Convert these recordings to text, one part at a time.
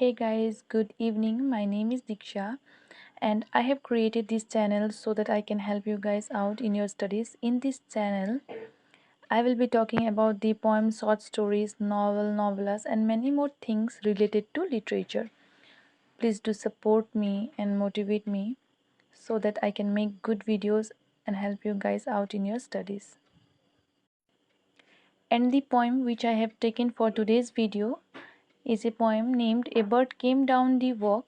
Hey guys, good evening. My name is Diksha and I have created this channel so that I can help you guys out in your studies. In this channel, I will be talking about the poems, short stories, novellas and many more things related to literature. Please do support me and motivate me so that I can make good videos and help you guys out in your studies. And the poem which I have taken for today's video is a poem named A Bird Came Down the Walk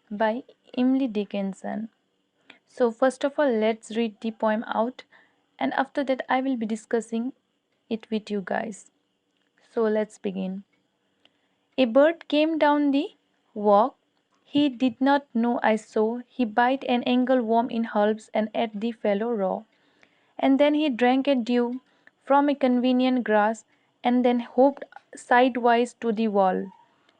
by Emily Dickinson. So, first of all, let's read the poem out, and after that, I will be discussing it with you guys. So, let's begin. A bird came down the walk. He did not know I saw. He bit an angleworm in halves and ate the fellow raw. And then he drank a dew from a convenient grass, and then hopped sidewise to the wall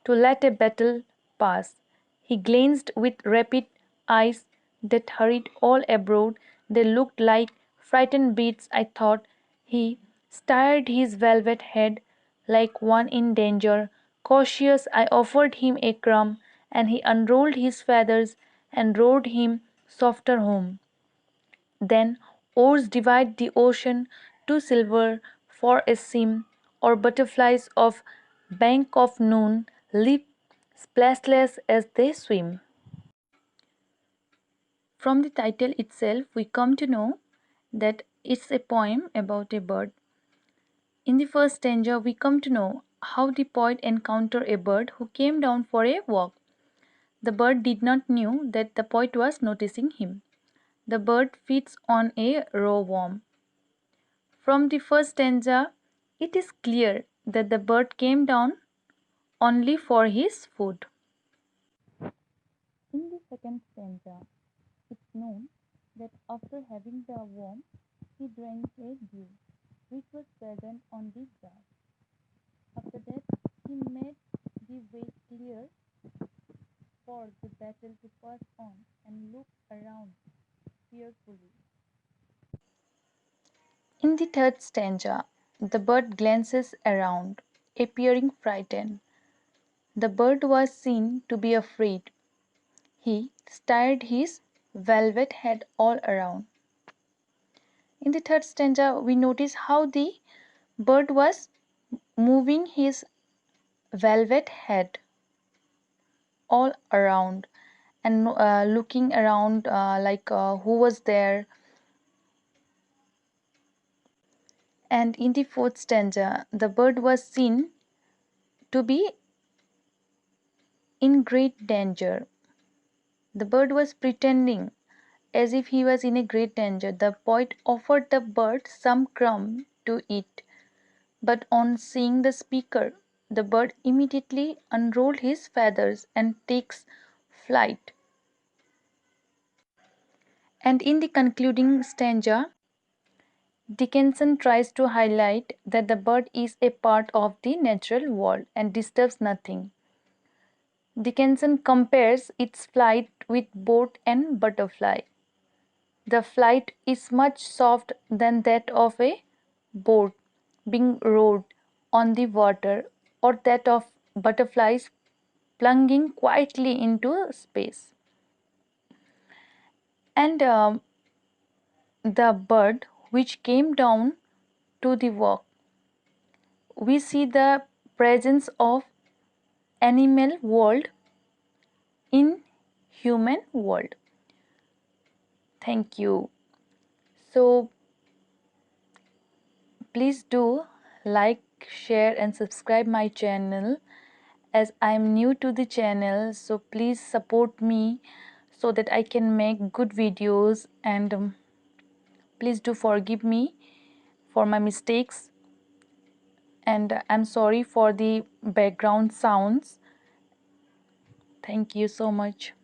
to let a battle pass. He glanced with rapid eyes that hurried all abroad. They looked like frightened beasts, I thought. He stirred his velvet head like one in danger. Cautious, I offered him a crumb, and he unrolled his feathers and rowed him softer home. Then oars divide the ocean, to silver for a seam, or butterflies of bank of noon leap splashless as they swim. From the title itself, we come to know that it's a poem about a bird. In the first stanza, we come to know how the poet encountered a bird who came down for a walk. The bird did not know that the poet was noticing him. The bird feeds on a raw worm. From the first stanza, it is clear that the bird came down only for his food. In the second stanza, it's known that after having the worm, he drank a dew, which was present on the grass. After that, he made the way clear for the battle to pass on and looked around fearfully. In the third stanza, the bird glances around, appearing frightened. The bird was seen to be afraid. He stirred his velvet head all around. In the third stanza, we notice how the bird was moving his velvet head all around and looking around who was there. And in the fourth stanza, the bird was seen to be in great danger. The bird was pretending as if he was in a great danger. The poet offered the bird some crumb to eat, but on seeing the speaker, the bird immediately unrolled his feathers and takes flight. And in the concluding stanza, Dickinson tries to highlight that the bird is a part of the natural world and disturbs nothing. Dickinson compares its flight with boat and butterfly. The flight is much softer than that of a boat being rowed on the water or that of butterflies plunging quietly into space. And the bird which came down to the walk, we see the presence of animal world in human world. Thank you. So please do like, share and subscribe my channel, as I am new to the channel, so please support me so that I can make good videos, and please do forgive me for my mistakes, and I'm sorry for the background sounds. Thank you so much.